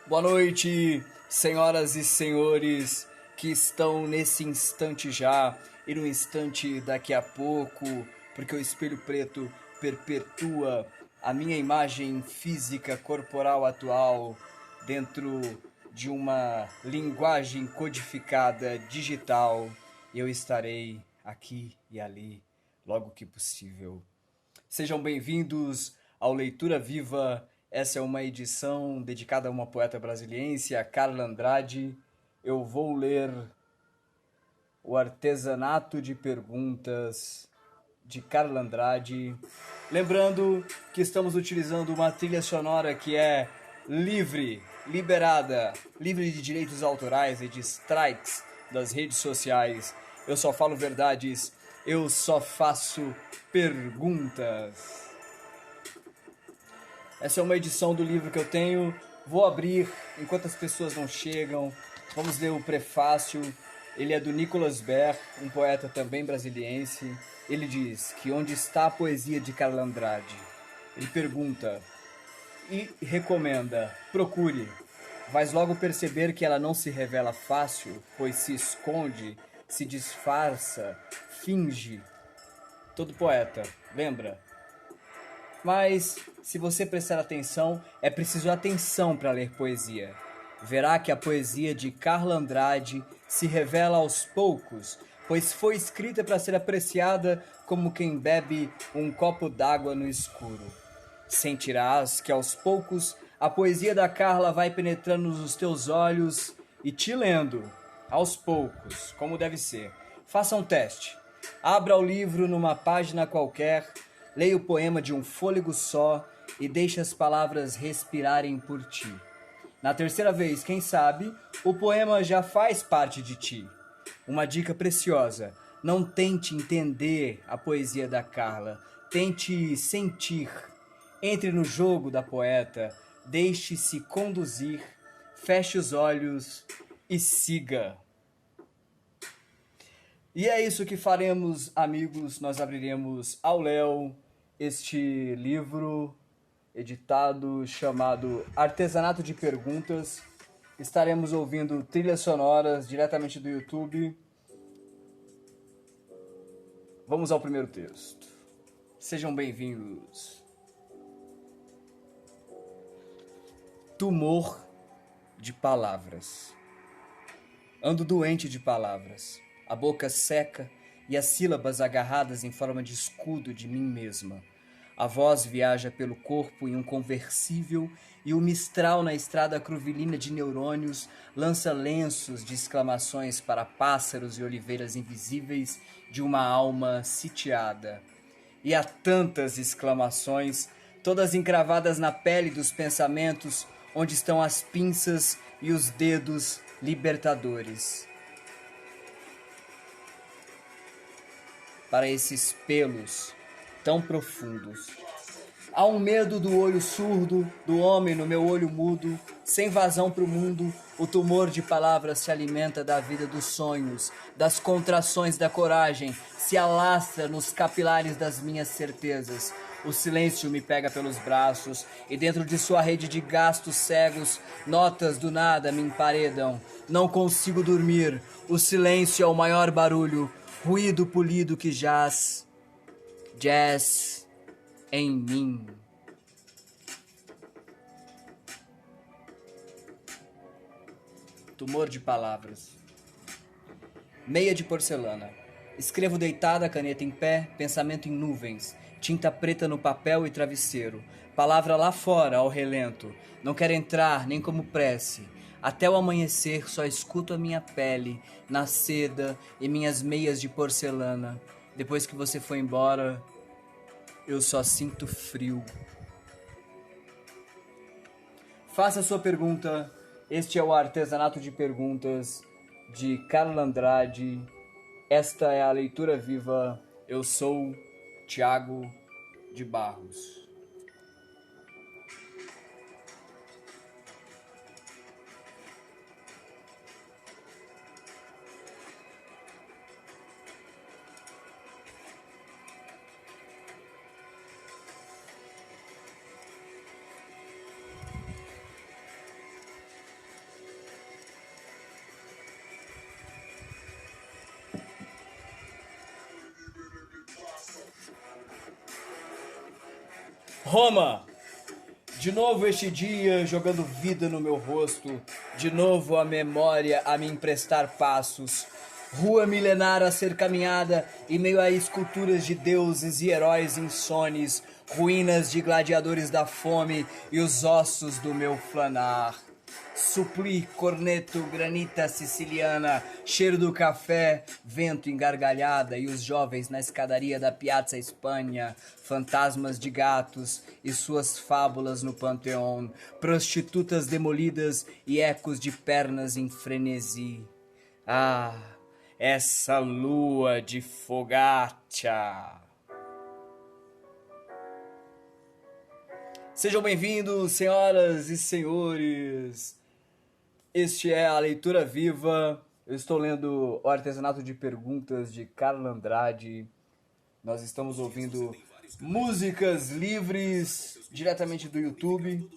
Boa noite, senhoras e senhores que estão nesse instante já e no instante daqui a pouco, porque o espelho preto perpetua a minha imagem física corporal atual dentro de uma linguagem codificada digital e eu estarei aqui e ali logo que possível. Sejam bem-vindos ao Leitura Viva. Essa é uma edição dedicada a uma poeta brasiliense, a Carla Andrade. Eu vou ler O Artesanato de Perguntas, de Carla Andrade. Lembrando que estamos utilizando uma trilha sonora que é livre, liberada, livre de direitos autorais e de strikes das redes sociais. Eu só falo verdades, eu só faço perguntas. Essa é uma edição do livro que eu tenho. Vou abrir enquanto as pessoas não chegam. Vamos ler o prefácio. Ele é do Nicolas Ber, um poeta também brasiliense. Ele diz que onde está a poesia de Carla Andrade? Ele pergunta e recomenda: procure. Vais logo perceber que ela não se revela fácil, pois se esconde, se disfarça, finge. Todo poeta, lembra? Mas, se você prestar atenção, é preciso atenção para ler poesia. Verá que a poesia de Carla Andrade se revela aos poucos, pois foi escrita para ser apreciada como quem bebe um copo d'água no escuro. Sentirás que aos poucos a poesia da Carla vai penetrando nos teus olhos e te lendo, aos poucos, como deve ser. Faça um teste. Abra o livro numa página qualquer, leia o poema de um fôlego só e deixe as palavras respirarem por ti. Na terceira vez, quem sabe, o poema já faz parte de ti. Uma dica preciosa: não tente entender a poesia da Carla, tente sentir. Entre no jogo da poeta, deixe-se conduzir, feche os olhos e siga. E é isso que faremos, amigos. Nós abriremos ao léu este livro editado chamado Artesanato de Perguntas. Estaremos ouvindo trilhas sonoras diretamente do YouTube. Vamos ao primeiro texto. Sejam bem-vindos. Tumor de palavras. Ando doente de palavras, a boca seca e as sílabas agarradas em forma de escudo de mim mesma. A voz viaja pelo corpo em um conversível e o mistral na estrada cruvilínea de neurônios lança lenços de exclamações para pássaros e oliveiras invisíveis de uma alma sitiada. E há tantas exclamações, todas encravadas na pele dos pensamentos, onde estão as pinças e os dedos libertadores. Para esses pelos tão profundos. Há um medo do olho surdo, do homem no meu olho mudo, sem vazão pro mundo, o tumor de palavras se alimenta da vida dos sonhos, das contrações da coragem, se alastra nos capilares das minhas certezas. O silêncio me pega pelos braços e dentro de sua rede de gastos cegos, notas do nada me emparedam. Não consigo dormir, o silêncio é o maior barulho, ruído polido que jaz em mim. Tumor de palavras. Meia de porcelana. Escrevo deitada, caneta em pé, pensamento em nuvens, tinta preta no papel e travesseiro, palavra lá fora ao relento, não quero entrar nem como prece. Até o amanhecer só escuto a minha pele na seda e minhas meias de porcelana. Depois que você foi embora, eu só sinto frio. Faça a sua pergunta. Este é o Artesanato de Perguntas de Carla Andrade. Esta é a leitura viva. Eu sou Tiago de Barros. Roma! De novo este dia jogando vida no meu rosto, de novo a memória a me emprestar passos. Rua milenar a ser caminhada em meio a esculturas de deuses e heróis insones, ruínas de gladiadores da fome e os ossos do meu flanar. Supli, corneto, granita siciliana, cheiro do café, vento em gargalhada e os jovens na escadaria da Piazza Espanha, fantasmas de gatos e suas fábulas no Panteão, prostitutas demolidas e ecos de pernas em frenesi. Ah, essa lua de Fogaccia! Sejam bem-vindos, senhoras e senhores. Este é a Leitura Viva. Eu estou lendo O Artesanato de Perguntas de Carla Andrade. Nós estamos ouvindo músicas livres diretamente do YouTube.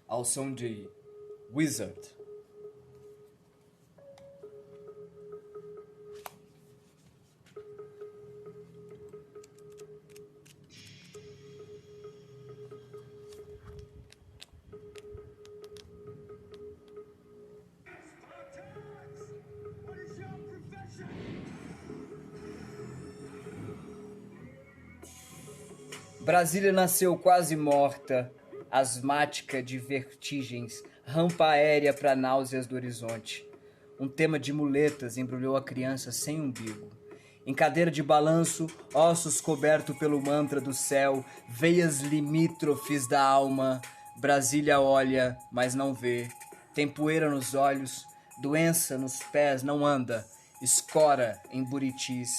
Ao som de Wizard. Brasília nasceu quase morta, asmática de vertigens, rampa aérea para náuseas do horizonte. Um tema de muletas embrulhou a criança sem umbigo. Em cadeira de balanço, ossos cobertos pelo mantra do céu, veias limítrofes da alma. Brasília olha, mas não vê. Tem poeira nos olhos, doença nos pés, não anda, escora em buritis.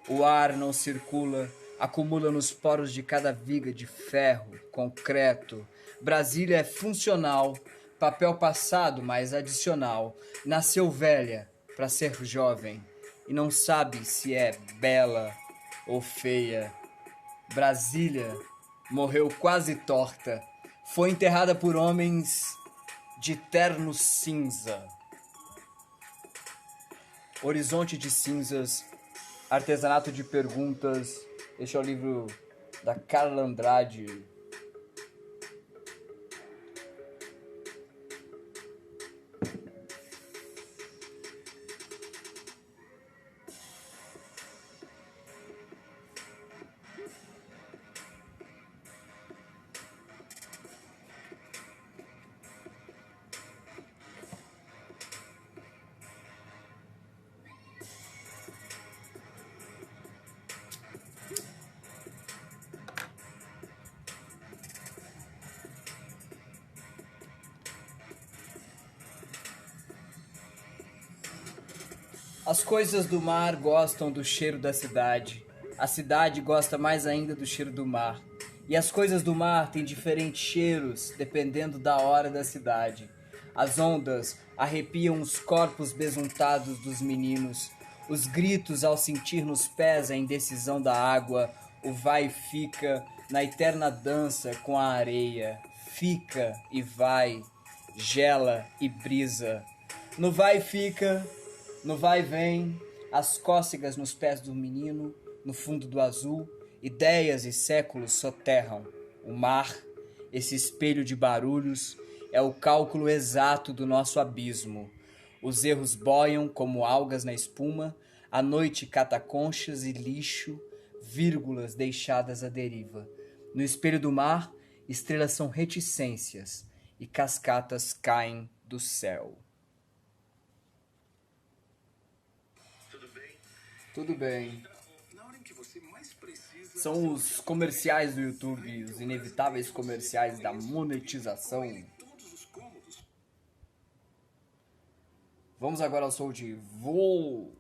O ar não circula, acumula nos poros de cada viga de ferro, concreto. Brasília é funcional, papel passado, mas adicional. Nasceu velha para ser jovem e não sabe se é bela ou feia. Brasília morreu quase torta, foi enterrada por homens de terno cinza. Horizonte de cinzas, artesanato de perguntas. Este é o livro da Carla Andrade. As coisas do mar gostam do cheiro da cidade. A cidade gosta mais ainda do cheiro do mar. E as coisas do mar têm diferentes cheiros, dependendo da hora da cidade. As ondas arrepiam os corpos besuntados dos meninos. Os gritos ao sentir nos pés a indecisão da água. O vai e fica na eterna dança com a areia. Fica e vai, gela e brisa. No vai e fica... No vai e vem, as cócegas nos pés do menino, no fundo do azul, ideias e séculos soterram. O mar, esse espelho de barulhos, é o cálculo exato do nosso abismo. Os erros boiam como algas na espuma, a noite cata conchas e lixo, vírgulas deixadas à deriva. No espelho do mar, estrelas são reticências e cascatas caem do céu. Tudo bem. São os comerciais do YouTube, os inevitáveis comerciais da monetização. Vamos agora ao som de VOWL.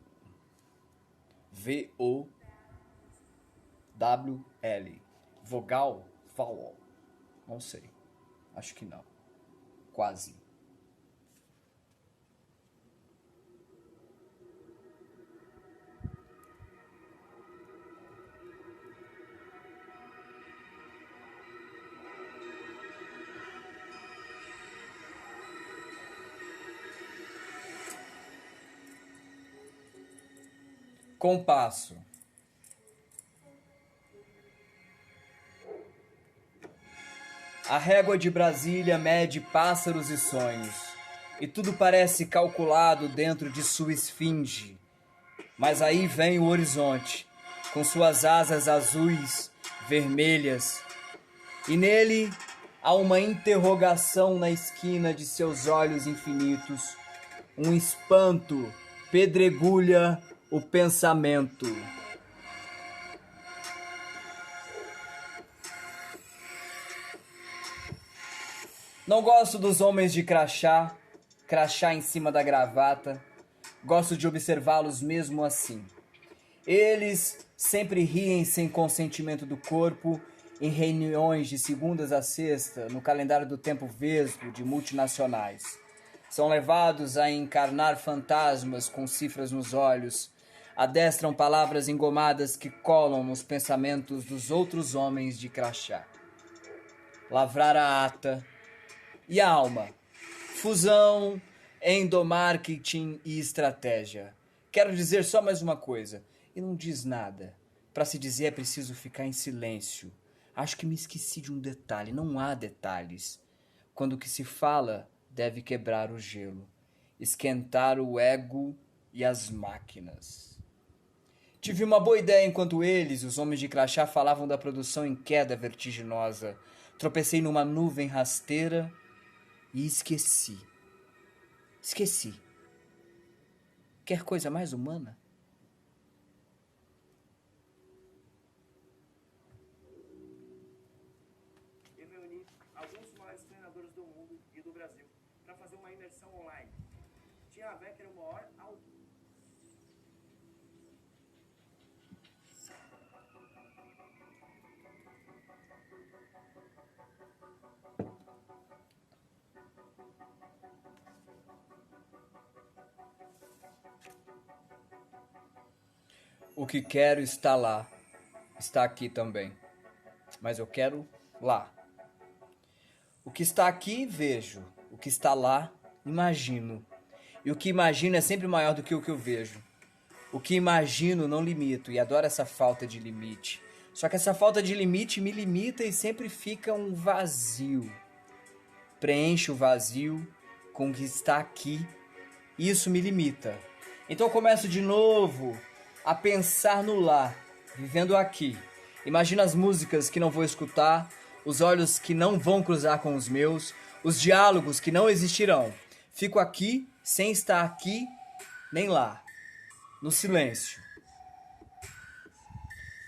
V-O-W-L. Vogal? Vowel. Não sei. Acho que não. Quase. Compasso. A régua de Brasília mede pássaros e sonhos, e tudo parece calculado dentro de sua esfinge. Mas aí vem o horizonte, com suas asas azuis, vermelhas, e nele há uma interrogação na esquina de seus olhos infinitos. Um espanto pedregulha o pensamento. Não gosto dos homens de crachá, crachá em cima da gravata. Gosto de observá-los mesmo assim. Eles sempre riem sem consentimento do corpo, em reuniões de segundas a sexta, no calendário do tempo vesgo de multinacionais. São levados a encarnar fantasmas com cifras nos olhos, adestram palavras engomadas que colam nos pensamentos dos outros homens de crachá. Lavrar a ata e a alma. Fusão, endomarketing e estratégia. Quero dizer só mais uma coisa, e não diz nada. Para se dizer é preciso ficar em silêncio. Acho que me esqueci de um detalhe, não há detalhes. Quando o que se fala deve quebrar o gelo, esquentar o ego e as máquinas. Tive uma boa ideia enquanto eles, os homens de crachá, falavam da produção em queda vertiginosa. Tropecei numa nuvem rasteira e esqueci. Esqueci. Quer coisa mais humana? Eu reuni alguns dos maiores treinadores do mundo e do Brasil para fazer uma imersão online. Tinha a ver que era o maior O que quero está lá, está aqui também. Mas eu quero lá. O que está aqui, vejo. O que está lá, imagino. E o que imagino é sempre maior do que o que eu vejo. O que imagino não limito, e adoro essa falta de limite. Só que essa falta de limite me limita e sempre fica um vazio. Preencho o vazio com o que está aqui, e isso me limita. Então eu começo de novo a pensar no lá, vivendo aqui. Imagino as músicas que não vou escutar, os olhos que não vão cruzar com os meus, os diálogos que não existirão. Fico aqui, sem estar aqui, nem lá, no silêncio.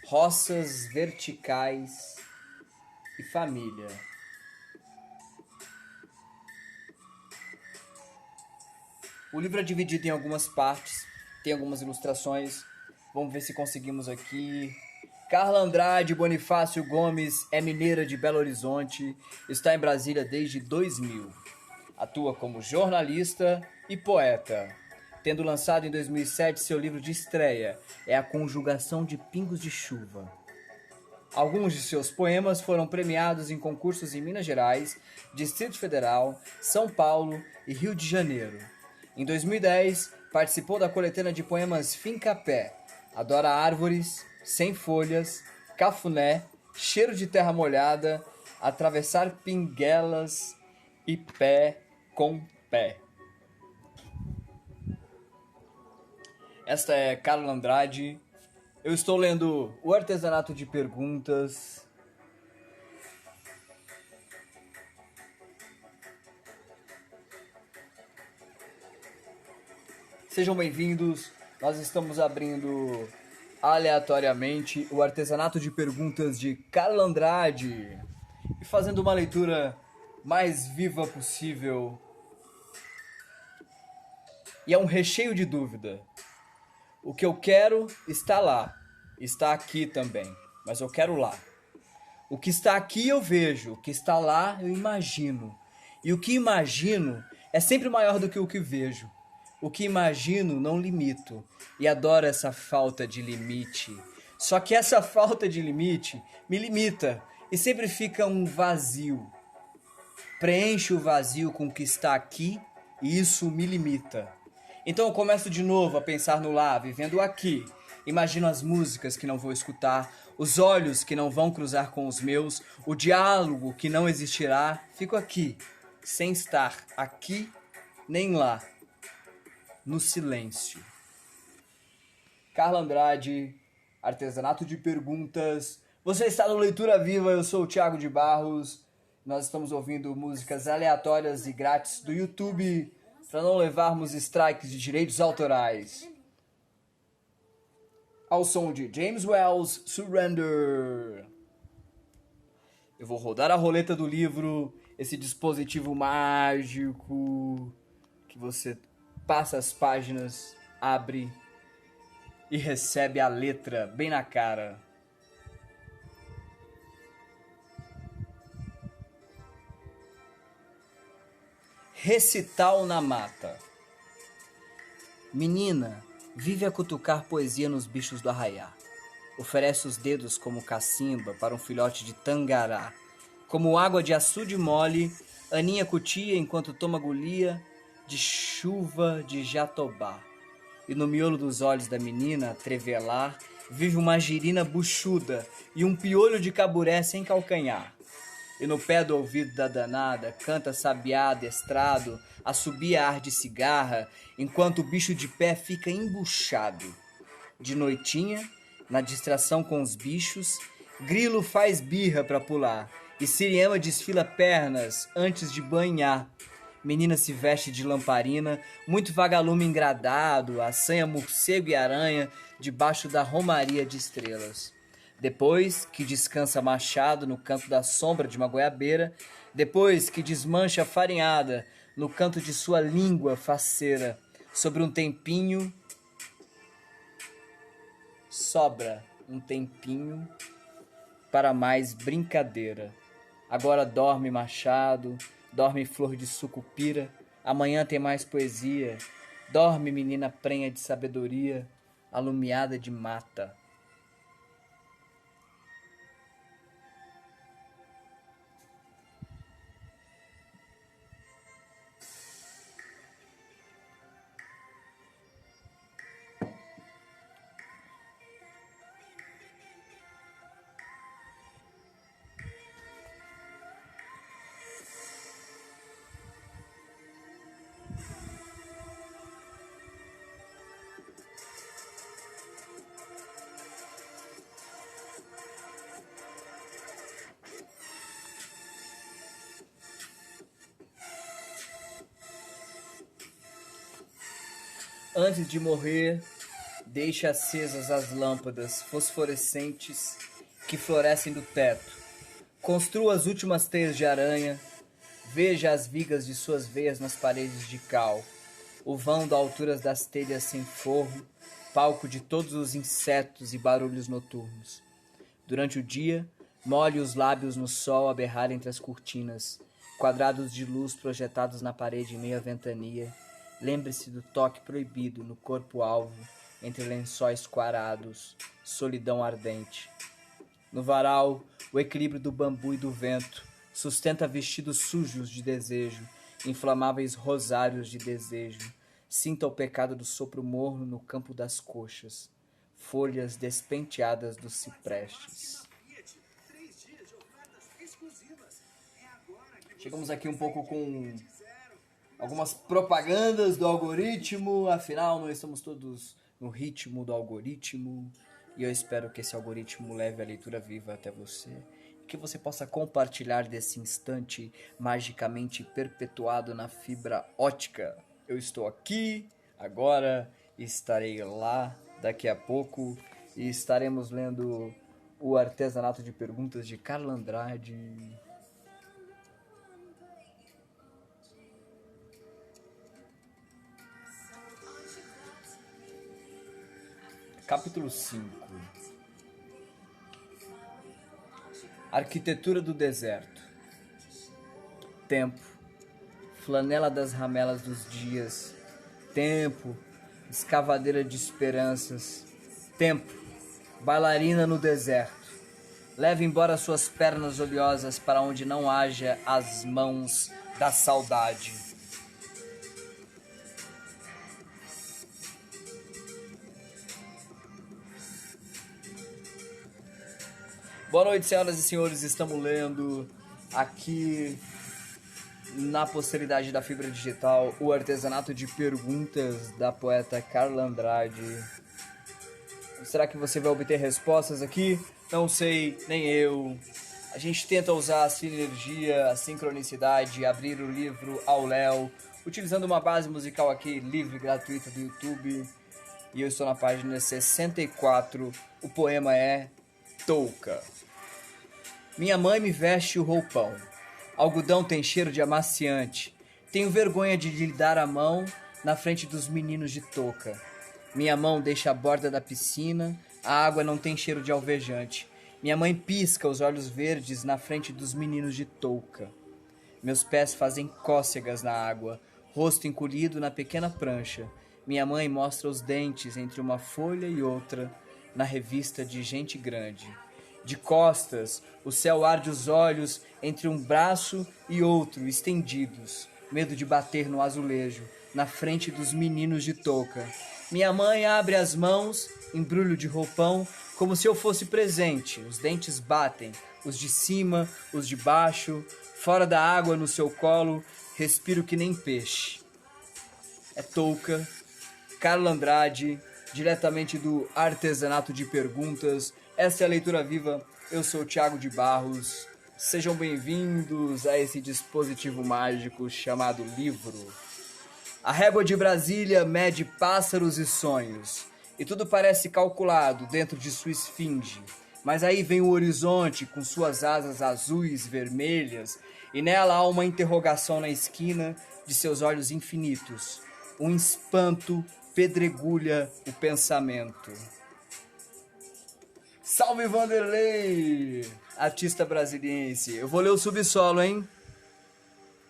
Roças verticais e família. O livro é dividido em algumas partes, tem algumas ilustrações. Vamos ver se conseguimos aqui. Carla Andrade Bonifácio Gomes é mineira de Belo Horizonte, está em Brasília desde 2000. Atua como jornalista e poeta, tendo lançado em 2007 seu livro de estreia, É a Conjugação de Pingos de Chuva. Alguns de seus poemas foram premiados em concursos em Minas Gerais, Distrito Federal, São Paulo e Rio de Janeiro. Em 2010, participou da coletânea de poemas Fincapé, Adora Árvores, Sem Folhas, Cafuné, Cheiro de Terra Molhada, Atravessar Pinguelas e Pé com Pé. Esta é Carla Andrade. Eu estou lendo O Artesanato de Perguntas. Sejam bem-vindos. Nós estamos abrindo aleatoriamente o Artesanato de Perguntas de Carla Andrade e fazendo uma leitura mais viva possível. E é um recheio de dúvida. O que eu quero está lá, está aqui também, mas eu quero lá. O que está aqui eu vejo, o que está lá eu imagino. E o que imagino é sempre maior do que o que vejo. O que imagino não limito, e adoro essa falta de limite. Só que essa falta de limite me limita, e sempre fica um vazio. Preencho o vazio com o que está aqui, e isso me limita. Então eu começo de novo a pensar no lá, vivendo aqui. Imagino as músicas que não vou escutar, os olhos que não vão cruzar com os meus, o diálogo que não existirá. Fico aqui, sem estar aqui nem lá, no silêncio. Carla Andrade, Artesanato de Perguntas. Você está no Leitura Viva, eu sou o Thiago de Barros. Nós estamos ouvindo músicas aleatórias e grátis do YouTube para não levarmos strikes de direitos autorais. Ao som de James Wells, Surrender. Eu vou rodar a roleta do livro, esse dispositivo mágico que você passa as páginas, abre e recebe a letra bem na cara. Recital na mata. Menina, vive a cutucar poesia nos bichos do arraiá. Oferece os dedos como cacimba para um filhote de tangará. Como água de açude mole, aninha cutia enquanto toma agolia de chuva de jatobá. E no miolo dos olhos da menina, a trevelar, vive uma girina buchuda e um piolho de caburé sem calcanhar. E no pé do ouvido da danada, canta sabiá adestrado, assobia ar de cigarra, enquanto o bicho de pé fica embuchado. De noitinha, na distração com os bichos, grilo faz birra pra pular, e Siriema desfila pernas antes de banhar. Menina se veste de lamparina, muito vagalume engradado, assanha morcego e aranha debaixo da romaria de estrelas. Depois que descansa machado no canto da sombra de uma goiabeira, depois que desmancha farinhada no canto de sua língua faceira, sobre um tempinho, sobra um tempinho para mais brincadeira. Agora dorme machado, dorme flor de sucupira, amanhã tem mais poesia. Dorme menina prenha de sabedoria, alumiada de mata. Antes de morrer, deixe acesas as lâmpadas fosforescentes que florescem do teto. Construa as últimas teias de aranha. Veja as vigas de suas veias nas paredes de cal. O vão da alturas das telhas sem forro, palco de todos os insetos e barulhos noturnos. Durante o dia, molhe os lábios no sol a berrar entre as cortinas, quadrados de luz projetados na parede em meio à ventania. Lembre-se do toque proibido no corpo-alvo, entre lençóis quarados, solidão ardente. No varal, o equilíbrio do bambu e do vento sustenta vestidos sujos de desejo, inflamáveis rosários de desejo. Sinta o pecado do sopro morno no campo das coxas, folhas despenteadas dos ciprestes. Chegamos aqui um pouco com algumas propagandas do algoritmo, afinal nós estamos todos no ritmo do algoritmo e eu espero que esse algoritmo leve a leitura viva até você e que você possa compartilhar desse instante magicamente perpetuado na fibra ótica. Eu estou aqui, agora, estarei lá daqui a pouco e estaremos lendo o Artesanato de Perguntas de Carla Andrade. Capítulo 5. Arquitetura do deserto. Tempo. Flanela das ramelas dos dias. Tempo. Escavadeira de esperanças. Tempo. Bailarina no deserto. Leve embora suas pernas oleosas para onde não haja as mãos da saudade. Boa noite, senhoras e senhores. Estamos lendo aqui na posteridade da fibra digital o artesanato de perguntas da poeta Carla Andrade. Será que você vai obter respostas aqui? Não sei, nem eu. A gente tenta usar a sinergia, a sincronicidade, abrir o livro ao léu, utilizando uma base musical aqui livre, gratuita do YouTube. E eu estou na página 64. O poema é Touca. Minha mãe me veste o roupão. Algodão tem cheiro de amaciante. Tenho vergonha de lhe dar a mão na frente dos meninos de touca. Minha mão deixa a borda da piscina, a água não tem cheiro de alvejante. Minha mãe pisca os olhos verdes na frente dos meninos de touca. Meus pés fazem cócegas na água, rosto encolhido na pequena prancha. Minha mãe mostra os dentes entre uma folha e outra na revista de gente grande. De costas, o céu arde os olhos entre um braço e outro estendidos, medo de bater no azulejo, na frente dos meninos de touca. Minha mãe abre as mãos, embrulho de roupão, como se eu fosse presente. Os dentes batem, os de cima, os de baixo, fora da água no seu colo, respiro que nem peixe. É touca, Carla Andrade, diretamente do Artesanato de Perguntas. Essa é a Leitura Viva, eu sou o Thiago de Barros. Sejam bem-vindos a esse dispositivo mágico chamado livro. A régua de Brasília mede pássaros e sonhos, e tudo parece calculado dentro de sua esfinge. Mas aí vem o horizonte com suas asas azuis, vermelhas, e nela há uma interrogação na esquina de seus olhos infinitos. Um espanto pedregulha o pensamento. Salve Vanderlei, artista brasiliense. Eu vou ler o subsolo, hein?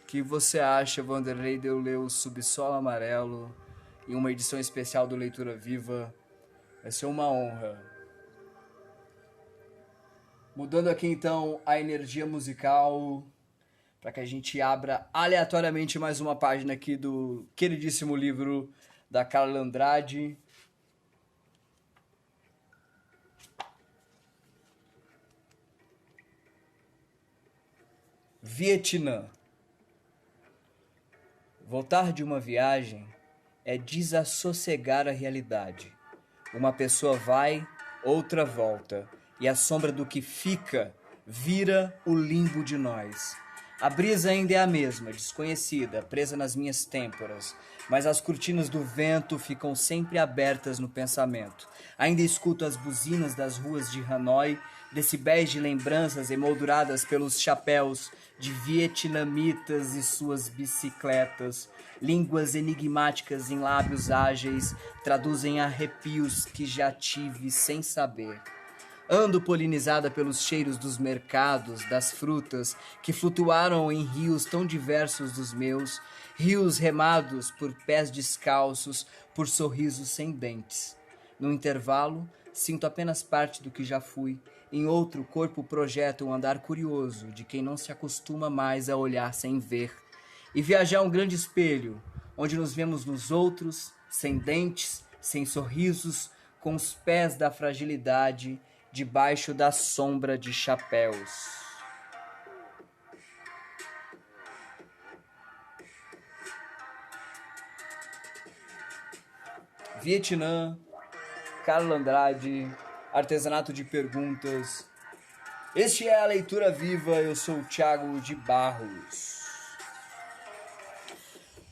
O que você acha, Vanderlei, de eu ler o Subsolo Amarelo em uma edição especial do Leitura Viva? Vai ser uma honra. Mudando aqui então a energia musical para que a gente abra aleatoriamente mais uma página aqui do queridíssimo livro da Carla Andrade. Vietnã. Voltar de uma viagem é desassossegar a realidade. Uma pessoa vai, outra volta, e a sombra do que fica vira o limbo de nós. A brisa ainda é a mesma, desconhecida, presa nas minhas têmporas, mas as cortinas do vento ficam sempre abertas no pensamento. Ainda escuto as buzinas das ruas de Hanoi, decibéis de lembranças emolduradas pelos chapéus de vietnamitas e suas bicicletas. Línguas enigmáticas em lábios ágeis traduzem arrepios que já tive sem saber. Ando polinizada pelos cheiros dos mercados, das frutas que flutuaram em rios tão diversos dos meus, rios remados por pés descalços, por sorrisos sem dentes. No intervalo, sinto apenas parte do que já fui. Em outro, o corpo projeta um andar curioso de quem não se acostuma mais a olhar sem ver. E viajar é um grande espelho, onde nos vemos nos outros, sem dentes, sem sorrisos, com os pés da fragilidade, debaixo da sombra de chapéus. Vietnã, Carla Andrade, Artesanato de Perguntas. Este é a Leitura Viva, eu sou o Thiago de Barros.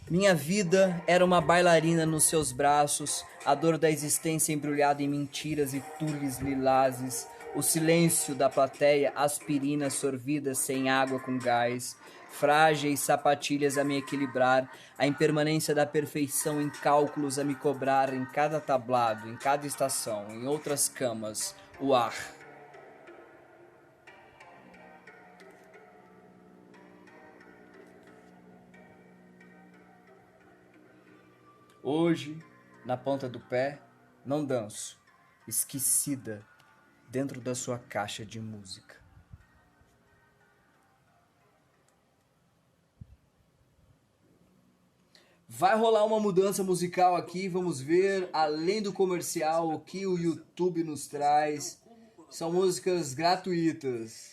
Minha vida era uma bailarina nos seus braços, a dor da existência embrulhada em mentiras e tules lilazes, o silêncio da plateia, aspirinas sorvidas sem água com gás, frágeis sapatilhas a me equilibrar, a impermanência da perfeição em cálculos a me cobrar em cada tablado, em cada estação, em outras camas, o ar. Hoje, na ponta do pé, não danço, esquecida dentro da sua caixa de música. Vai rolar uma mudança musical aqui, vamos ver, além do comercial, o que o YouTube nos traz. São músicas gratuitas.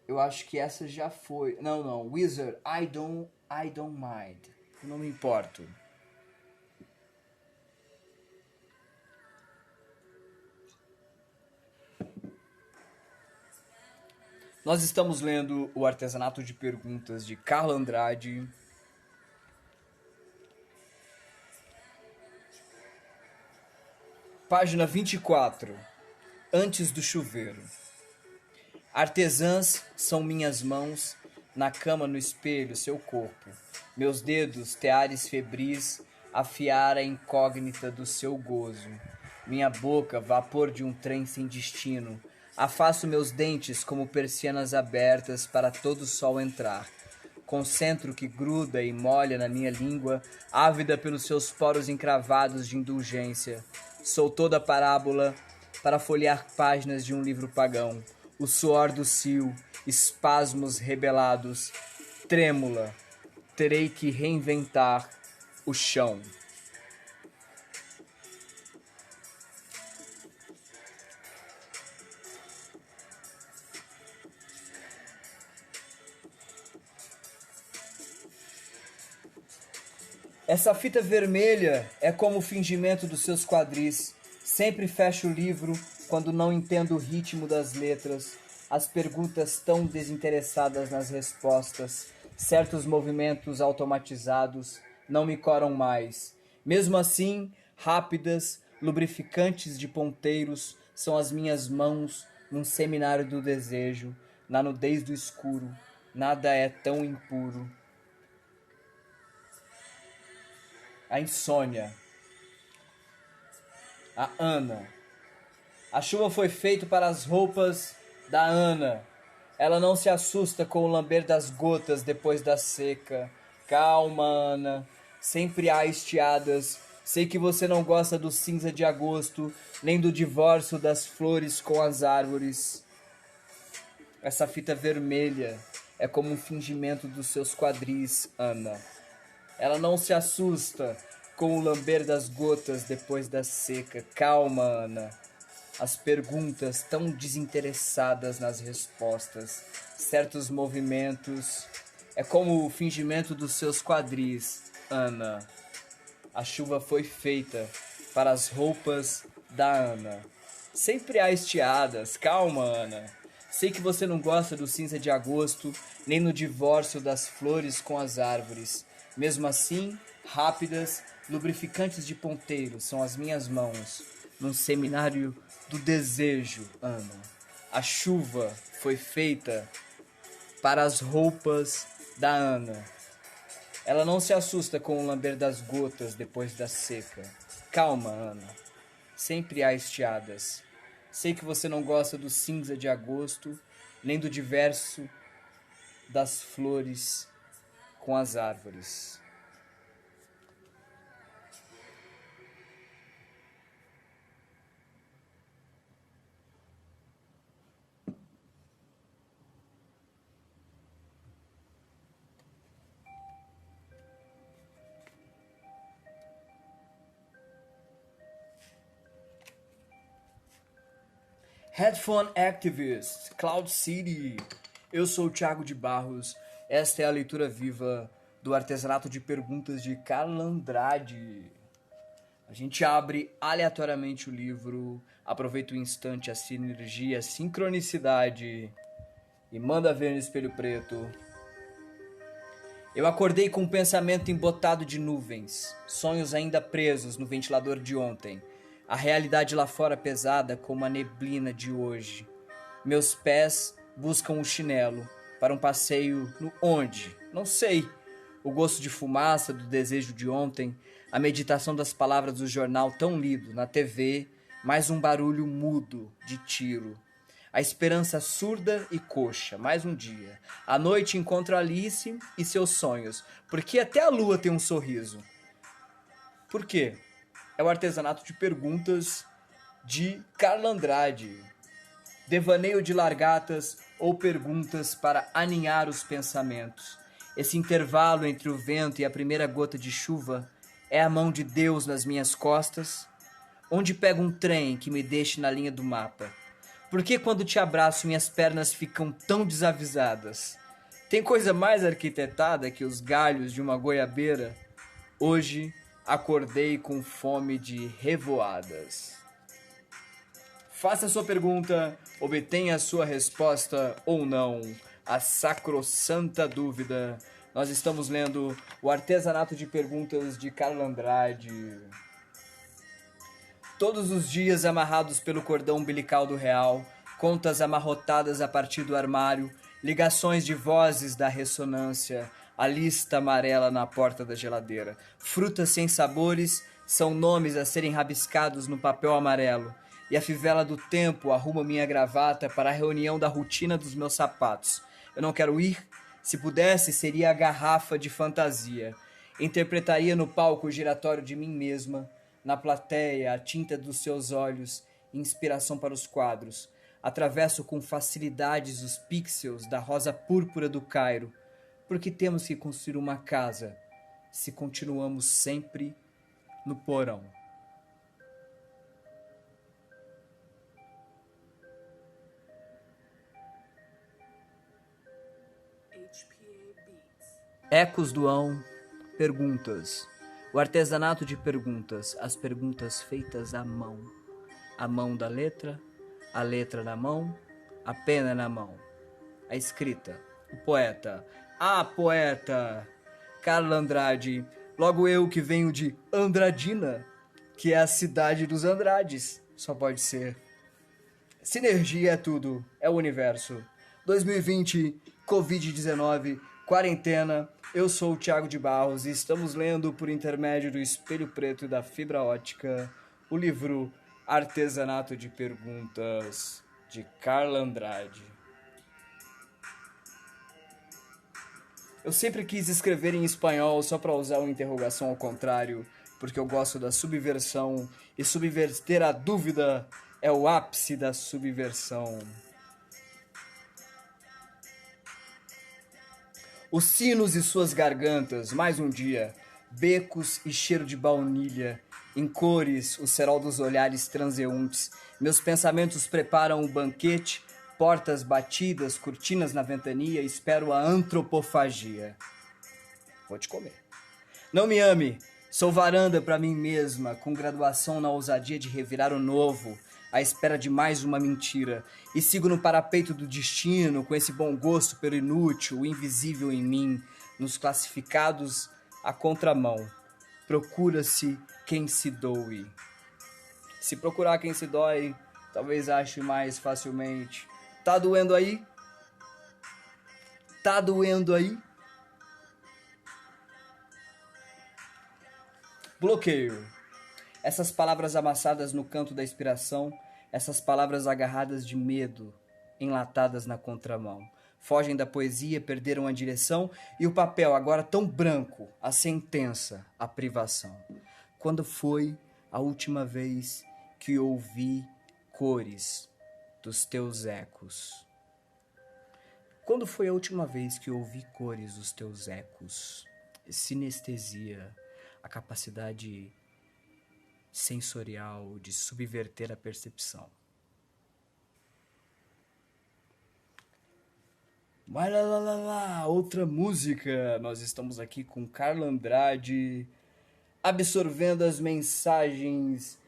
Eu acho que essa já foi. Não. Wizard, I don't mind. Eu não me importo. Nós estamos lendo O Artesanato de Perguntas de Carla Andrade. Página 24. Antes do chuveiro. Artesãs são minhas mãos, na cama, no espelho, seu corpo. Meus dedos, teares febris, afiar a incógnita do seu gozo. Minha boca, vapor de um trem sem destino. Afasto meus dentes como persianas abertas para todo o sol entrar. Concentro que gruda e molha na minha língua, ávida pelos seus poros encravados de indulgência. Sou toda parábola para folhear páginas de um livro pagão. O suor do cio, espasmos rebelados, trêmula, terei que reinventar o chão. Essa fita vermelha é como o fingimento dos seus quadris. Sempre fecho o livro quando não entendo o ritmo das letras, as perguntas tão desinteressadas nas respostas, certos movimentos automatizados não me coram mais. Mesmo assim, rápidas, lubrificantes de ponteiros, são as minhas mãos num seminário do desejo, na nudez do escuro, nada é tão impuro. A insônia. A Ana. A chuva foi feita para as roupas da Ana. Ela não se assusta com o lamber das gotas depois da seca. Calma, Ana. Sempre há estiadas. Sei que você não gosta do cinza de agosto, nem do divórcio das flores com as árvores. Essa fita vermelha é como um fingimento dos seus quadris, Ana. Ela não se assusta com o lamber das gotas depois da seca. Calma, Ana. As perguntas tão desinteressadas nas respostas. Certos movimentos. É como o fingimento dos seus quadris, Ana. A chuva foi feita para as roupas da Ana. Sempre há estiadas. Calma, Ana. Sei que você não gosta do cinza de agosto, nem no divórcio das flores com as árvores. Mesmo assim, rápidas, lubrificantes de ponteiro são as minhas mãos, num seminário do desejo, Ana. A chuva foi feita para as roupas da Ana. Ela não se assusta com o lamber das gotas depois da seca. Calma, Ana. Sempre há estiadas. Sei que você não gosta do cinza de agosto, nem do diverso das flores com as árvores. Headphone Activist, Cloud City. Eu sou o Thiago de Barros. Esta é a leitura viva do Artesanato de Perguntas de Carla Andrade. A gente abre aleatoriamente o livro, aproveita o instante, a sinergia, a sincronicidade e manda ver no espelho preto. Eu acordei com um pensamento embotado de nuvens, sonhos ainda presos no ventilador de ontem. A realidade lá fora pesada como a neblina de hoje. Meus pés buscam o chinelo para um passeio no onde? Não sei. O gosto de fumaça do desejo de ontem, a meditação das palavras do jornal tão lido na TV, mais um barulho mudo de tiro. A esperança surda e coxa, mais um dia. À noite encontro Alice e seus sonhos, porque até a lua tem um sorriso. Por quê? É o Artesanato de Perguntas de Carla Andrade. Devaneio de largatas ou perguntas para aninhar os pensamentos. Esse intervalo entre o vento e a primeira gota de chuva é a mão de Deus nas minhas costas? Onde pego um trem que me deixe na linha do mapa? Por que quando te abraço minhas pernas ficam tão desavisadas? Tem coisa mais arquitetada que os galhos de uma goiabeira? Hoje acordei com fome de revoadas. Faça a sua pergunta, obtenha a sua resposta ou não. A sacrossanta dúvida. Nós estamos lendo O Artesanato de Perguntas de Carla Andrade. Todos os dias amarrados pelo cordão umbilical do real, contas amarrotadas a partir do armário, ligações de vozes da ressonância, a lista amarela na porta da geladeira. Frutas sem sabores são nomes a serem rabiscados no papel amarelo. E a fivela do tempo arruma minha gravata para a reunião da rotina dos meus sapatos. Eu não quero ir. Se pudesse, seria a garrafa de fantasia. Interpretaria no palco o giratório de mim mesma. Na plateia, a tinta dos seus olhos, inspiração para os quadros. Atravesso com facilidades os pixels da rosa púrpura do Cairo. Porque temos que construir uma casa se continuamos sempre no porão. Ecos do Ão, perguntas. O artesanato de perguntas, as perguntas feitas à mão. A mão da letra, a letra na mão, a pena na mão. A escrita, o poeta. Ah, poeta! Carla Andrade, logo eu que venho de Andradina, que é a cidade dos Andrades. Só pode ser. Sinergia é tudo, é o universo. 2020, Covid-19, quarentena. Eu sou o Thiago de Barros e estamos lendo, por intermédio do espelho preto e da fibra ótica, o livro Artesanato de Perguntas, de Carla Andrade. Eu sempre quis escrever em espanhol só para usar uma interrogação ao contrário, porque eu gosto da subversão, e subverter a dúvida é o ápice da subversão. Os sinos e suas gargantas, mais um dia, becos e cheiro de baunilha, em cores, o cerol dos olhares transeuntes, meus pensamentos preparam o banquete, portas batidas, cortinas na ventania, espero a antropofagia. Vou te comer. Não me ame, sou varanda para mim mesma, com graduação na ousadia de revirar o novo, à espera de mais uma mentira, e sigo no parapeito do destino, com esse bom gosto pelo inútil, o invisível em mim, nos classificados à contramão. Procura-se quem se doe. Se procurar quem se dói, talvez ache mais facilmente. Tá doendo aí? Tá doendo aí? Bloqueio. Essas palavras amassadas no canto da inspiração, essas palavras agarradas de medo, enlatadas na contramão. Fogem da poesia, perderam a direção e o papel, agora tão branco, a sentença, a privação. Quando foi a última vez que ouvi cores dos teus ecos? Quando foi a última vez que ouvi cores dos teus ecos? Sinestesia, a capacidade sensorial de subverter a percepção. Mas lá, outra música. Nós estamos aqui com Carla Andrade, absorvendo as mensagens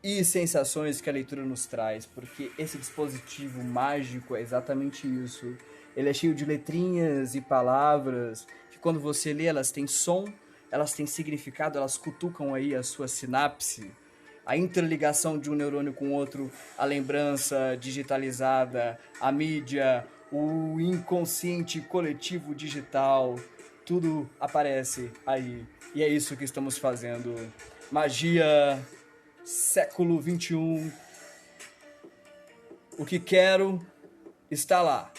e sensações que a leitura nos traz, porque esse dispositivo mágico é exatamente isso. Ele é cheio de letrinhas e palavras que quando você lê elas têm som, elas têm significado, elas cutucam aí a sua sinapse, a interligação de um neurônio com outro, a lembrança digitalizada, a mídia, o inconsciente coletivo digital, tudo aparece aí. E é isso que estamos fazendo. Magia, século XXI. O que quero está lá.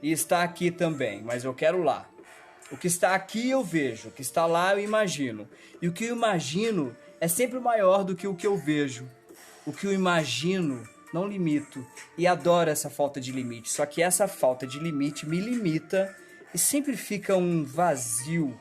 E está aqui também, mas eu quero lá. O que está aqui eu vejo, o que está lá eu imagino. E o que eu imagino é sempre maior do que o que eu vejo. O que eu imagino não limito. E adoro essa falta de limite. Só que essa falta de limite me limita e sempre fica um vazio.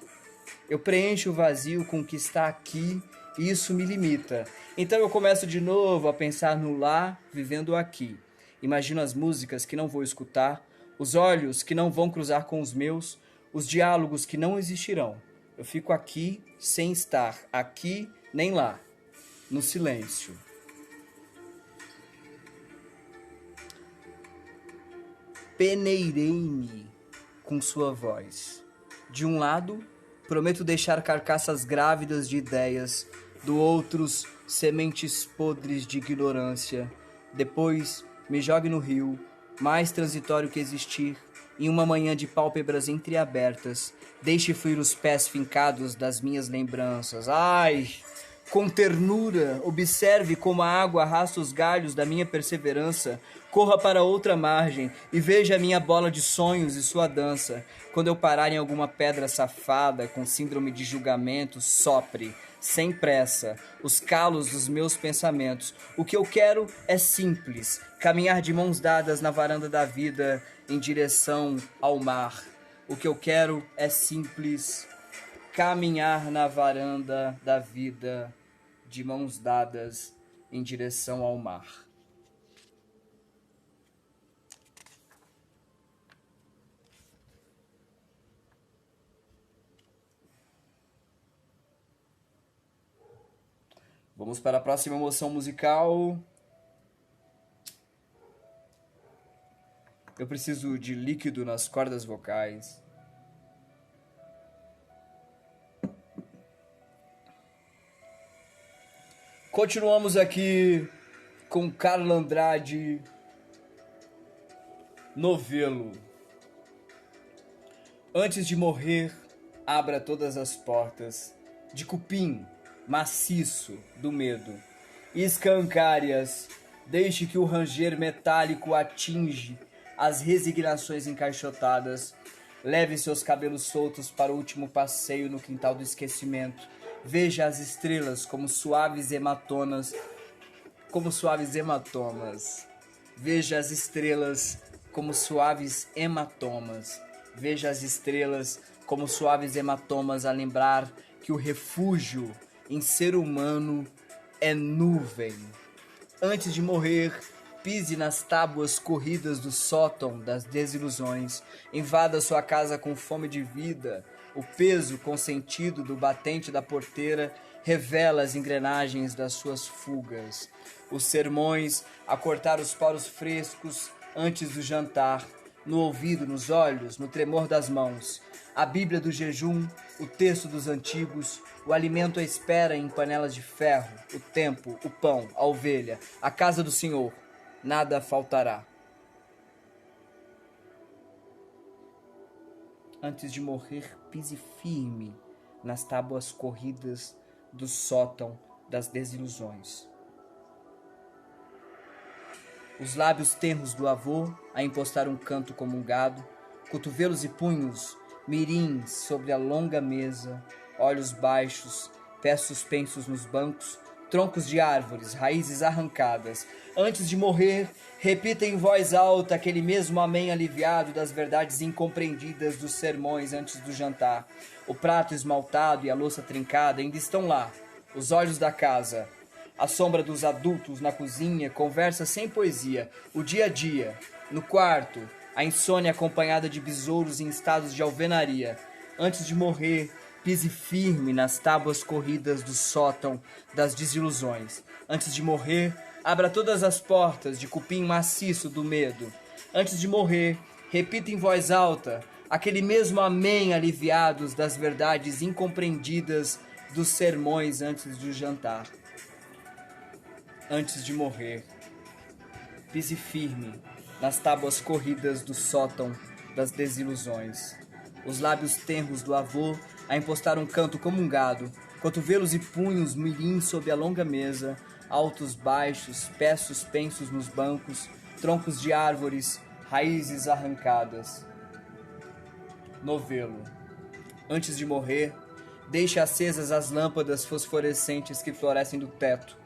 Eu preencho o vazio com o que está aqui e isso me limita. Então eu começo de novo a pensar no lá, vivendo aqui. Imagino as músicas que não vou escutar, os olhos que não vão cruzar com os meus, os diálogos que não existirão. Eu fico aqui sem estar aqui nem lá, no silêncio. Peneirei-me com sua voz. De um lado, prometo deixar carcaças grávidas de ideias, do outros, sementes podres de ignorância. Depois, me jogue no rio, mais transitório que existir, em uma manhã de pálpebras entreabertas, deixe fluir os pés fincados das minhas lembranças. Ai! Com ternura, observe como a água arrasta os galhos da minha perseverança. Corra para outra margem e veja a minha bola de sonhos e sua dança. Quando eu parar em alguma pedra safada, com síndrome de julgamento, sopre, sem pressa, os calos dos meus pensamentos. O que eu quero é simples, caminhar de mãos dadas na varanda da vida em direção ao mar. O que eu quero é simples, caminhar na varanda da vida de mãos dadas em direção ao mar. Vamos para a próxima emoção musical. Eu preciso de líquido nas cordas vocais. Continuamos aqui com Carla Andrade, Novelo. Antes de morrer, abra todas as portas de cupim maciço do medo. Escancare-as, deixe que o ranger metálico atinge as resignações encaixotadas. Leve seus cabelos soltos para o último passeio no quintal do esquecimento. Veja as estrelas como suaves hematomas. Veja as estrelas como suaves hematomas. Veja as estrelas como suaves hematomas a lembrar que o refúgio em ser humano é nuvem. Antes de morrer, pise nas tábuas corridas do sótão das desilusões. Invada sua casa com fome de vida. O peso consentido do batente da porteira revela as engrenagens das suas fugas. Os sermões a cortar os poros frescos antes do jantar. No ouvido, nos olhos, no tremor das mãos. A Bíblia do jejum, o texto dos antigos, o alimento à espera em panelas de ferro, o tempo, o pão, a ovelha, a casa do Senhor. Nada faltará. Antes de morrer, pise firme nas tábuas corridas do sótão das desilusões. Os lábios tenros do avô a impostar um canto como um gado, cotovelos e punhos, mirins sobre a longa mesa, olhos baixos, pés suspensos nos bancos, troncos de árvores, raízes arrancadas. Antes de morrer, repita em voz alta aquele mesmo amém aliviado das verdades incompreendidas dos sermões antes do jantar. O prato esmaltado e a louça trincada ainda estão lá, os olhos da casa. A sombra dos adultos na cozinha conversa sem poesia, o dia a dia. No quarto, a insônia acompanhada de besouros em estados de alvenaria. Antes de morrer, pise firme nas tábuas corridas do sótão das desilusões. Antes de morrer, abra todas as portas de cupim maciço do medo. Antes de morrer, repita em voz alta aquele mesmo amém aliviados das verdades incompreendidas dos sermões antes do jantar. Antes de morrer, pise firme nas tábuas corridas do sótão das desilusões. Os lábios tenros do avô a impostar um canto como um gado, cotovelos e punhos mirins sob a longa mesa, altos baixos, pés suspensos nos bancos, troncos de árvores, raízes arrancadas. Novelo. Antes de morrer, deixe acesas as lâmpadas fosforescentes que florescem do teto.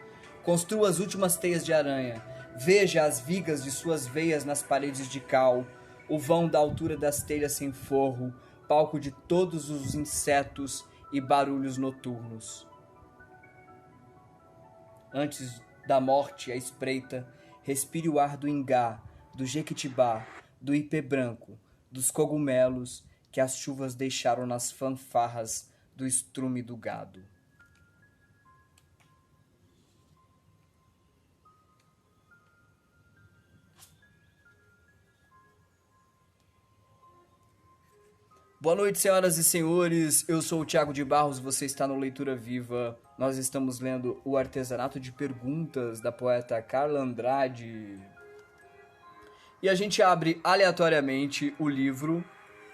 Construa as últimas teias de aranha. Veja as vigas de suas veias nas paredes de cal, o vão da altura das telhas sem forro, palco de todos os insetos e barulhos noturnos. antes da morte à espreita, respire o ar do ingá, do jequitibá, do ipê branco, dos cogumelos que as chuvas deixaram nas fanfarras do estrume do gado. Boa noite, senhoras e senhores. Eu sou o Thiago de Barros, você está no Leitura Viva. Nós estamos lendo O Artesanato de Perguntas, da poeta Carla Andrade. E a gente abre aleatoriamente o livro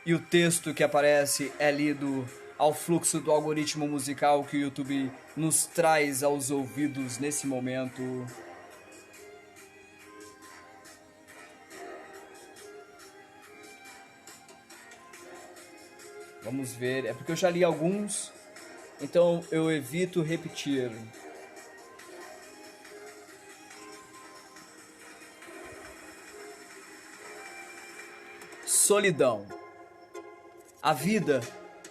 e o texto que aparece é lido ao fluxo do algoritmo musical que o YouTube nos traz aos ouvidos nesse momento. Vamos ver, é porque eu já li alguns, então eu evito repetir. Solidão. A vida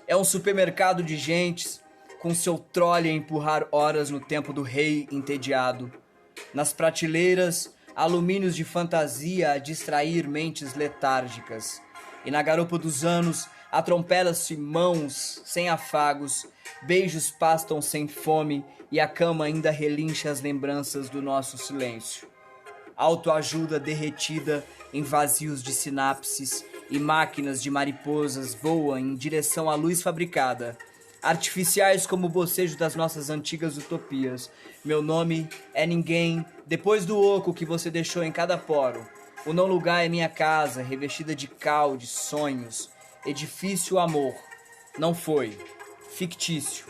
é um supermercado de gentes com seu trole a empurrar horas no tempo do rei entediado. Nas prateleiras, alumínios de fantasia a distrair mentes letárgicas. E na garupa dos anos, atrompelam-se mãos sem afagos, beijos pastam sem fome e a cama ainda relincha as lembranças do nosso silêncio. Autoajuda derretida em vazios de sinapses e máquinas de mariposas voam em direção à luz fabricada, artificiais como o bocejo das nossas antigas utopias. Meu nome é ninguém, depois do oco que você deixou em cada poro. O não lugar é minha casa, revestida de cal, de sonhos. Edifício amor. Não foi. Fictício.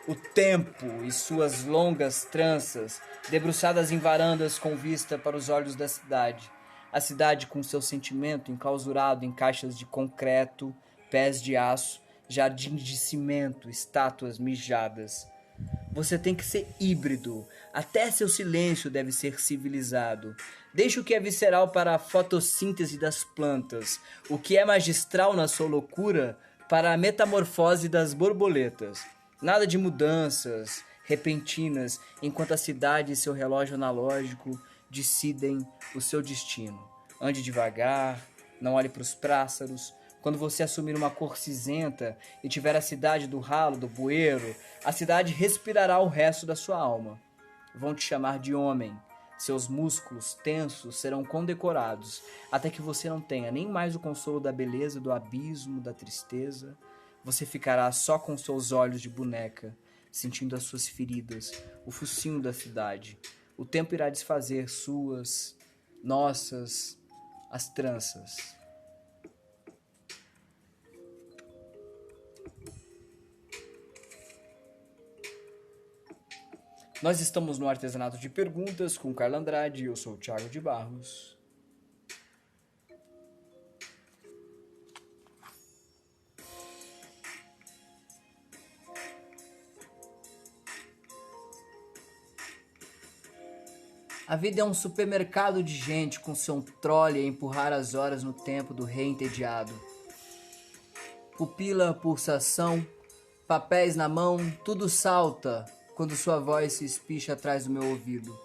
O tempo e suas longas tranças, debruçadas em varandas com vista para os olhos da cidade. A cidade com seu sentimento enclausurado em caixas de concreto, pés de aço, jardins de cimento, estátuas mijadas. Você tem que ser híbrido. Até seu silêncio deve ser civilizado. Deixe o que é visceral para a fotossíntese das plantas, o que é magistral na sua loucura para a metamorfose das borboletas. Nada de mudanças repentinas, enquanto a cidade e seu relógio analógico decidem o seu destino. Ande devagar, não olhe para os pássaros. Quando você assumir uma cor cinzenta e tiver a cidade do ralo, do bueiro, a cidade respirará o resto da sua alma. Vão te chamar de homem. Seus músculos tensos serão condecorados, até que você não tenha nem mais o consolo da beleza, do abismo, da tristeza. Você ficará só com seus olhos de boneca, sentindo as suas feridas, o focinho da cidade. O tempo irá desfazer suas, nossas, as tranças. Nós estamos no Artesanato de Perguntas com Carla Andrade, eu sou o Thiago de Barros. A vida é um supermercado de gente com seu trole a empurrar as horas no tempo do rei entediado. Pupila, pulsação, papéis na mão, tudo salta quando sua voz se espicha atrás do meu ouvido.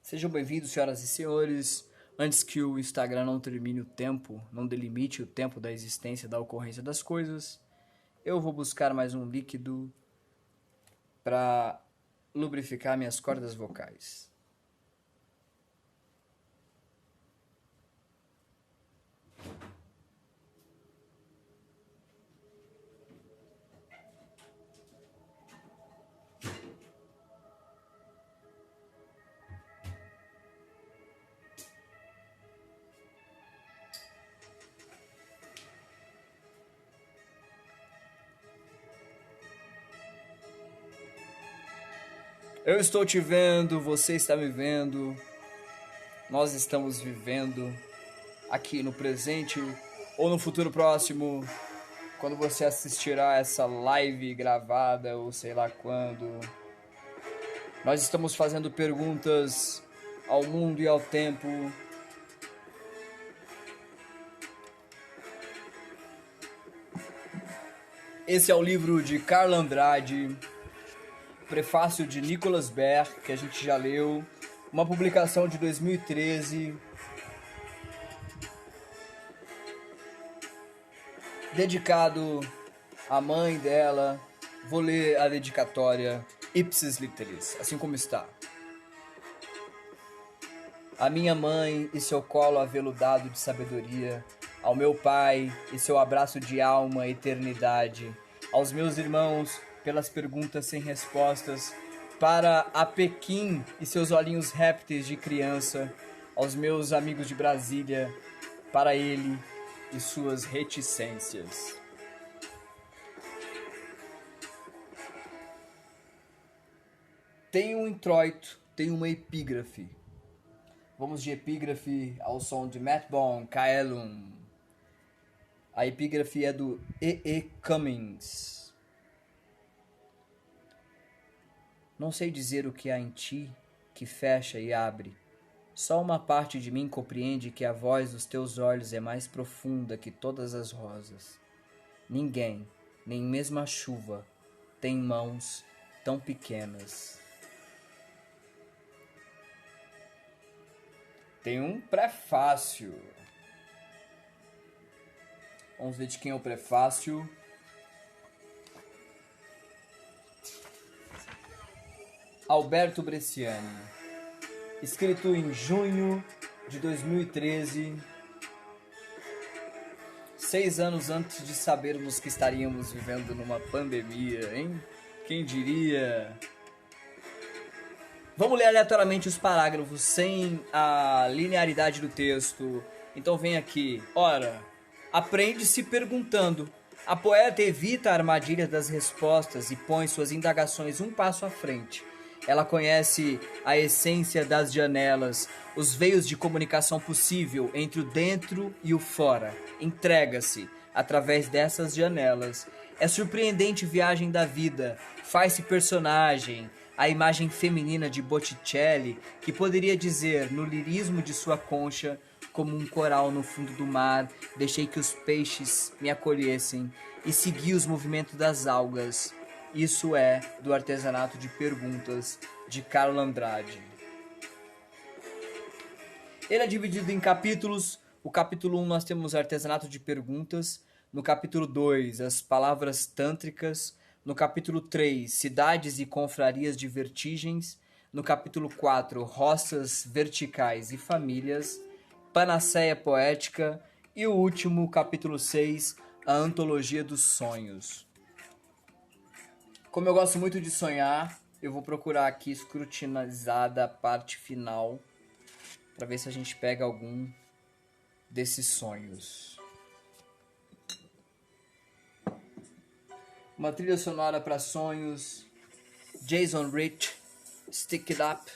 Sejam bem-vindos, senhoras e senhores. Antes que o Instagram não termine o tempo, não delimite o tempo da existência da ocorrência das coisas, eu vou buscar mais um líquido para lubrificar minhas cordas vocais. Eu estou te vendo, você está me vendo, nós estamos vivendo aqui no presente ou no futuro próximo, quando você assistirá essa live gravada ou sei lá quando. Nós estamos fazendo perguntas ao mundo e ao tempo. Esse é o livro de Carla Andrade, prefácio de Nicholas Berg, que a gente já leu, uma publicação de 2013, dedicado à mãe dela. Vou ler a dedicatória ipsis literis, assim como está. A minha mãe e seu colo aveludado de sabedoria, ao meu pai e seu abraço de alma e eternidade, aos meus irmãos pelas perguntas sem respostas, para a Pequim e seus olhinhos répteis de criança, aos meus amigos de Brasília, para ele e suas reticências. Tem um introito, tem uma epígrafe. Vamos de epígrafe ao som de Matt Bon, Caelum. A epígrafe é do E.E. Cummings. Não sei dizer o que há em ti que fecha e abre. Só uma parte de mim compreende que a voz dos teus olhos é mais profunda que todas as rosas. Ninguém, nem mesmo a chuva, tem mãos tão pequenas. Tem um prefácio. Vamos ver de quem é o prefácio. Alberto Bresciani. Escrito em junho de 2013. 6 anos antes de sabermos que estaríamos vivendo numa pandemia, hein? Quem diria? Vamos ler aleatoriamente os parágrafos sem a linearidade do texto. Então vem aqui. Ora, aprende-se perguntando. A poeta evita a armadilha das respostas e põe suas indagações um passo à frente. Ela conhece a essência das janelas, os veios de comunicação possível entre o dentro e o fora. Entrega-se através dessas janelas. É surpreendente viagem da vida. Faz-se personagem. A imagem feminina de Botticelli, que poderia dizer, no lirismo de sua concha, como um coral no fundo do mar, deixei que os peixes me acolhessem e segui os movimentos das algas. Isso é do Artesanato de Perguntas, de Carla Andrade. Ele é dividido em capítulos. O capítulo 1 nós temos Artesanato de Perguntas. No capítulo 2, as palavras tântricas. No capítulo 3, cidades e confrarias de vertigens. No capítulo 4, roças verticais e famílias. Panaceia poética. E o último, capítulo 6, a antologia dos sonhos. Como eu gosto muito de sonhar, eu vou procurar aqui escrutinizada a parte final para ver se a gente pega algum desses sonhos. Uma trilha sonora para sonhos. Jason Rich, Stick It Up.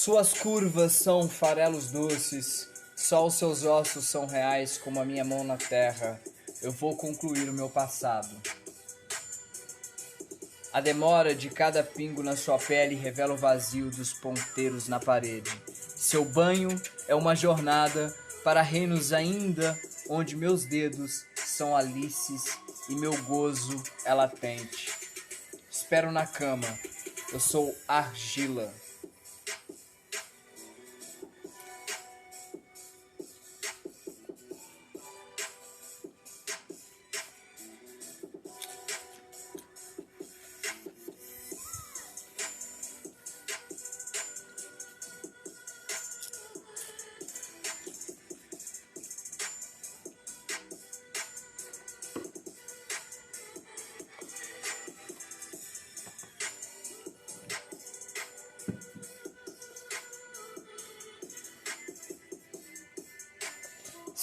Suas curvas são farelos doces, só os seus ossos são reais como a minha mão na terra. Eu vou concluir o meu passado. A demora de cada pingo na sua pele revela o vazio dos ponteiros na parede. Seu banho é uma jornada para reinos ainda onde meus dedos são alices e meu gozo é latente. Espero na cama, eu sou argila.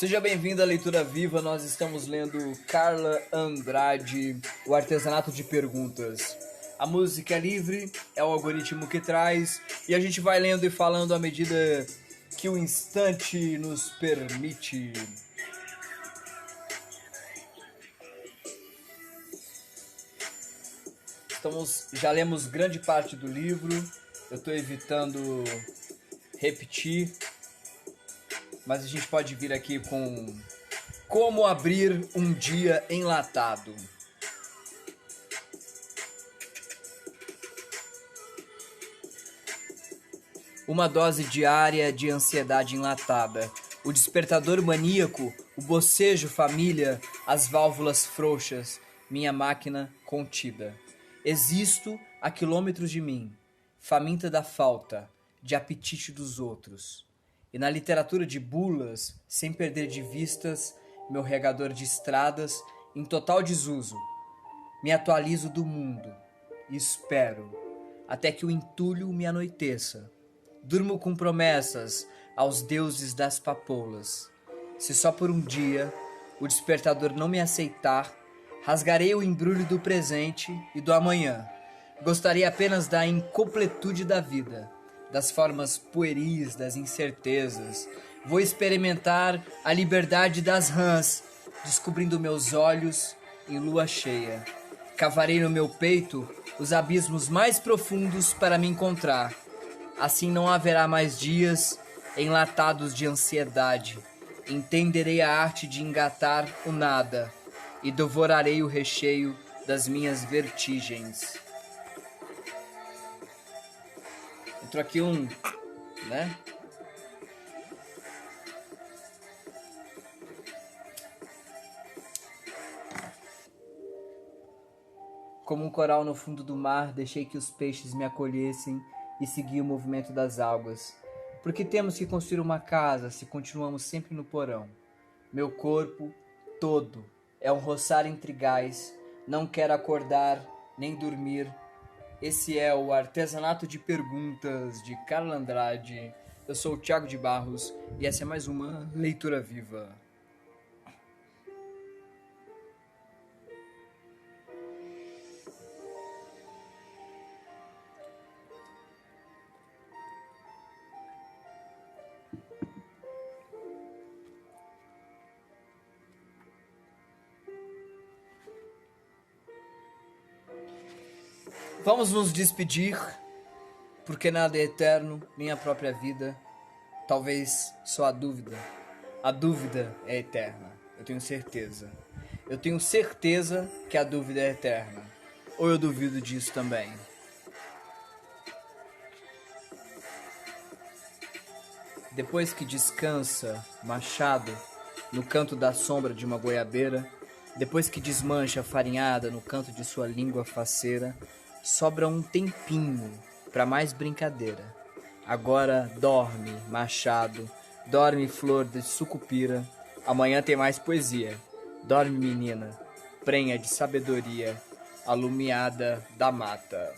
Seja bem-vindo à Leitura Viva, nós estamos lendo Carla Andrade, O Artesanato de Perguntas. A música é livre, é o algoritmo que traz, e a gente vai lendo e falando à medida que o instante nos permite. Já lemos grande parte do livro, eu estou evitando repetir, mas a gente pode vir aqui com Como Abrir um Dia Enlatado. Uma dose diária de ansiedade enlatada, o despertador maníaco, o bocejo família, as válvulas frouxas, minha máquina contida. Existo a quilômetros de mim, faminta da falta, de apetite dos outros. E na literatura de bulas, sem perder de vistas, meu regador de estradas, em total desuso, me atualizo do mundo e espero, até que o entulho me anoiteça. Durmo com promessas aos deuses das papoulas. Se só por um dia o despertador não me aceitar, rasgarei o embrulho do presente e do amanhã. Gostaria apenas da incompletude da vida, das formas pueris das incertezas. Vou experimentar a liberdade das rãs, descobrindo meus olhos em lua cheia. Cavarei no meu peito os abismos mais profundos para me encontrar. Assim não haverá mais dias enlatados de ansiedade. Entenderei a arte de engatar o nada e devorarei o recheio das minhas vertigens. Entrou aqui né? Como um coral no fundo do mar, deixei que os peixes me acolhessem e segui o movimento das águas. Porque temos que construir uma casa se continuamos sempre no porão? Meu corpo todo é um roçar entre gás, não quero acordar nem dormir. Esse é o Artesanato de Perguntas de Carla Andrade. Eu sou o Thiago de Barros e essa é mais uma Leitura Viva. Vamos nos despedir, porque nada é eterno, nem a própria vida. Talvez só a dúvida. A dúvida é eterna, eu tenho certeza. Eu tenho certeza que a dúvida é eterna. Ou eu duvido disso também? Depois que descansa, machado, no canto da sombra de uma goiabeira, depois que desmancha a farinhada no canto de sua língua faceira, sobra um tempinho para mais brincadeira. Agora dorme, machado, dorme flor de sucupira, amanhã tem mais poesia. Dorme, menina, prenha de sabedoria, alumiada da mata.